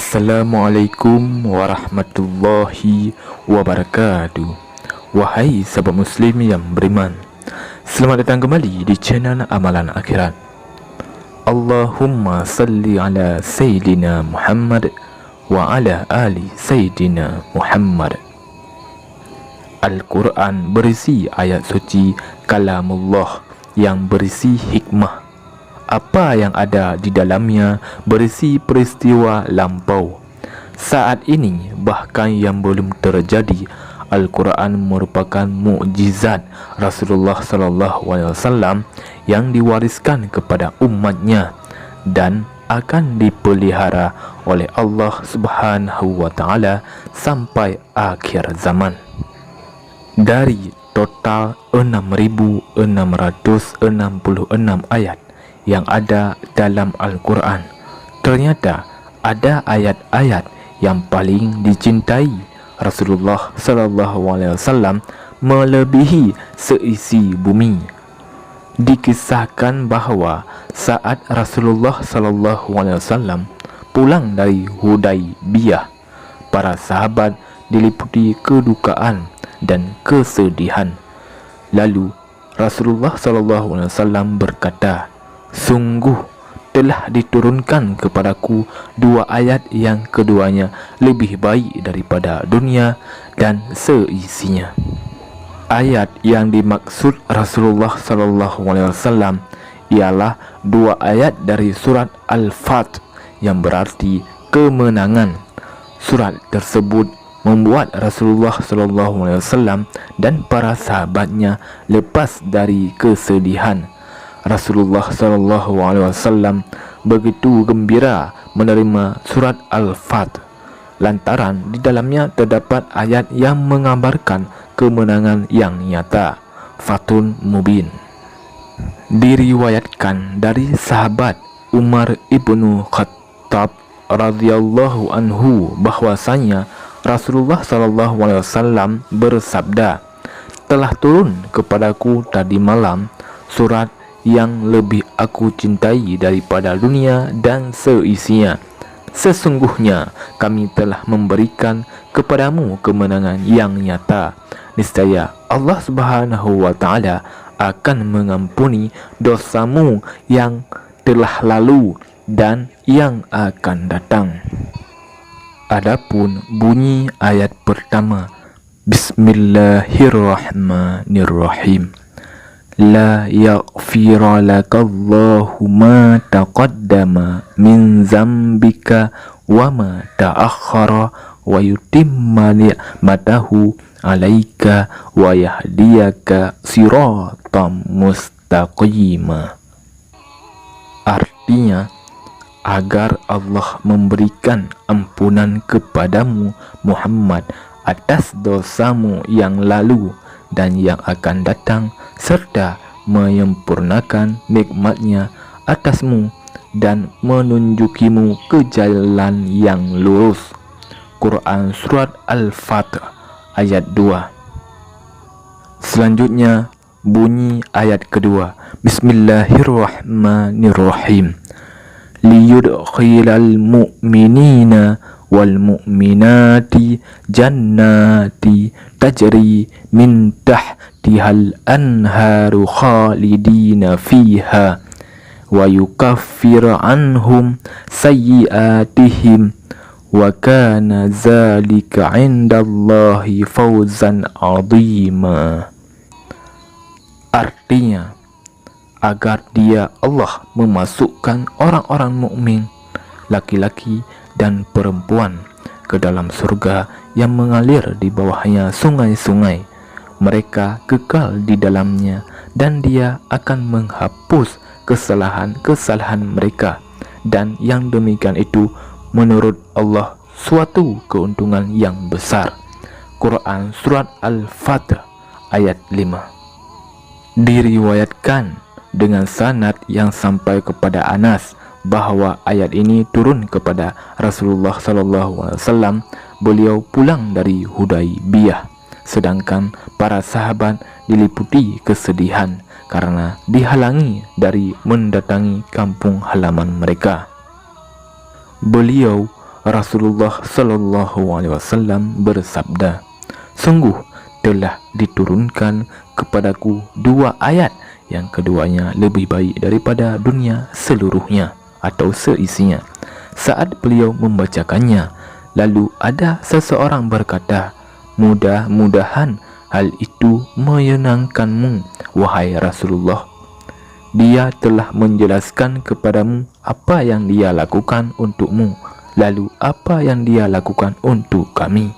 Assalamualaikum warahmatullahi wabarakatuh. Wahai sahabat muslim yang beriman, selamat datang kembali di channel Amalan Akhirat. Allahumma salli ala Sayyidina Muhammad wa ala ali Sayyidina Muhammad. Al-Quran berisi ayat suci kalamullah yang berisi hikmah. Apa yang ada di dalamnya berisi peristiwa lampau, saat ini bahkan yang belum terjadi. Al-Quran merupakan mukjizat Rasulullah SAW yang diwariskan kepada umatnya dan akan dipelihara oleh Allah Subhanahu wa Ta'ala sampai akhir zaman. Dari total 6.666 ayat yang ada dalam Al-Quran, ternyata ada ayat-ayat yang paling dicintai Rasulullah SAW melebihi seisi bumi. Dikisahkan bahawa saat Rasulullah SAW pulang dari Hudaibiyah, para sahabat diliputi kedukaan dan kesedihan. Lalu Rasulullah SAW berkata, "Sungguh telah diturunkan kepadaku dua ayat yang keduanya lebih baik daripada dunia dan seisinya." Ayat yang dimaksud Rasulullah SAW ialah dua ayat dari surat Al-Fat yang berarti kemenangan. Surat tersebut membuat Rasulullah SAW dan para sahabatnya lepas dari kesedihan. Rasulullah SAW begitu gembira menerima surat Al-Fat lantaran di dalamnya terdapat ayat yang mengabarkan kemenangan yang nyata, Fatun Mubin. Diriwayatkan dari sahabat Umar ibnu Khattab radhiyallahu anhu bahwasanya Rasulullah SAW bersabda, "Telah turun kepadaku tadi malam surat yang lebih aku cintai daripada dunia dan seisinya. Sesungguhnya kami telah memberikan kepadamu kemenangan yang nyata. Niscaya Allah Subhanahu wa Ta'ala akan mengampuni dosamu yang telah lalu dan yang akan datang." Adapun bunyi ayat pertama, Bismillahirrahmanirrahim. La yaghfira lakallahu ma taqaddama min zambika wa ma ta'akhkhara wa yutimma ni'matahu alaika wa yahdiyaka siratan mustaqima. Artinya, agar Allah memberikan ampunan kepadamu Muhammad atas dosamu yang lalu dan yang akan datang, serta menyempurnakan nikmatnya atasmu dan menunjukimu ke jalan yang lurus. Quran Surat Al-Fat ayat 2. Selanjutnya bunyi ayat kedua, Bismillahirrahmanirrahim. Liyudkhilal mu'minina wal mu'minati jannati tajri min tahtihal anharu khalidina fiha wa yukaffir anhum sayyiatihim wa kana zalika 'indallahi fawzan 'azima. Artinya, agar dia Allah memasukkan orang-orang mukmin laki-laki dan perempuan ke dalam surga yang mengalir di bawahnya sungai-sungai. Mereka kekal di dalamnya dan dia akan menghapus kesalahan-kesalahan mereka, dan yang demikian itu menurut Allah suatu keuntungan yang besar. Quran Surat Al-Fat ayat 5. Diriwayatkan dengan sanad yang sampai kepada Anas bahawa ayat ini turun kepada Rasulullah SAW. Beliau pulang dari Hudaibiyah, sedangkan para sahabat diliputi kesedihan karena dihalangi dari mendatangi kampung halaman mereka. Beliau Rasulullah sallallahu alaihi wasallam bersabda, "Sungguh telah diturunkan kepadaku 2 ayat yang keduanya lebih baik daripada dunia seluruhnya atau seisinya." Saat beliau membacakannya, lalu ada seseorang berkata, "Mudah-mudahan hal itu menyenangkanmu, wahai Rasulullah. Dia telah menjelaskan kepadamu apa yang dia lakukan untukmu, lalu apa yang dia lakukan untuk kami."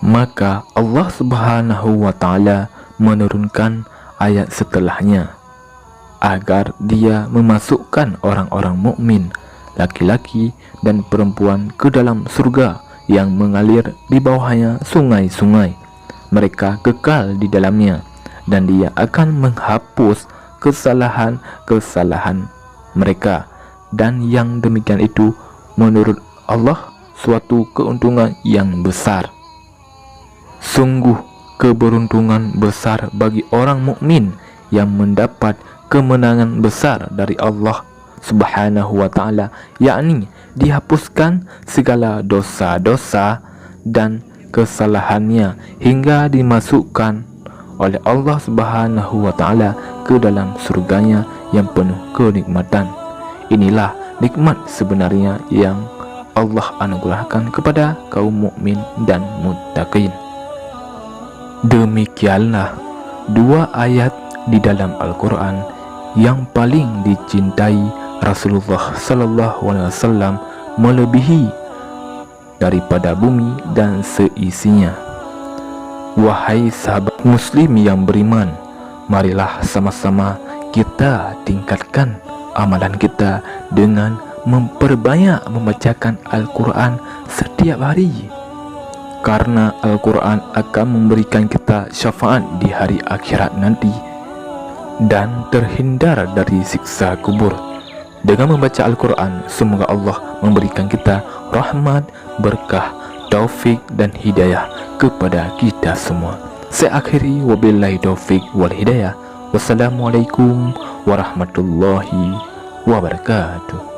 Maka Allah Subhanahu wa ta'ala menurunkan ayat setelahnya agar dia memasukkan orang-orang mukmin, laki-laki dan perempuan, ke dalam surga yang mengalir di bawahnya sungai-sungai. Mereka kekal di dalamnya, dan dia akan menghapus kesalahan-kesalahan mereka, dan yang demikian itu menurut Allah suatu keuntungan yang besar. Sungguh keberuntungan besar bagi orang mukmin yang mendapat kemenangan besar dari Allah Subhanahu wa ta'ala, yakni dihapuskan segala dosa-dosa dan kesalahannya hingga dimasukkan oleh Allah Subhanahu wa ta'ala ke dalam surganya yang penuh kenikmatan. Inilah nikmat sebenarnya yang Allah anugerahkan kepada kaum mukmin dan muttaqin. Demikianlah 2 ayat di dalam Al-Quran yang paling dicintai Rasulullah sallallahu alaihi wasallam melebihi daripada bumi dan seisinya. Wahai sahabat muslim yang beriman, marilah sama-sama kita tingkatkan amalan kita dengan memperbanyak membacakan Al-Quran setiap hari, karena Al-Quran akan memberikan kita syafaat di hari akhirat nanti dan terhindar dari siksa kubur. Dengan membaca Al-Quran, semoga Allah memberikan kita rahmat, berkah, taufik dan hidayah kepada kita semua. Saya akhiri, wabillahi taufik wal hidayah. Wassalamualaikum warahmatullahi wabarakatuh.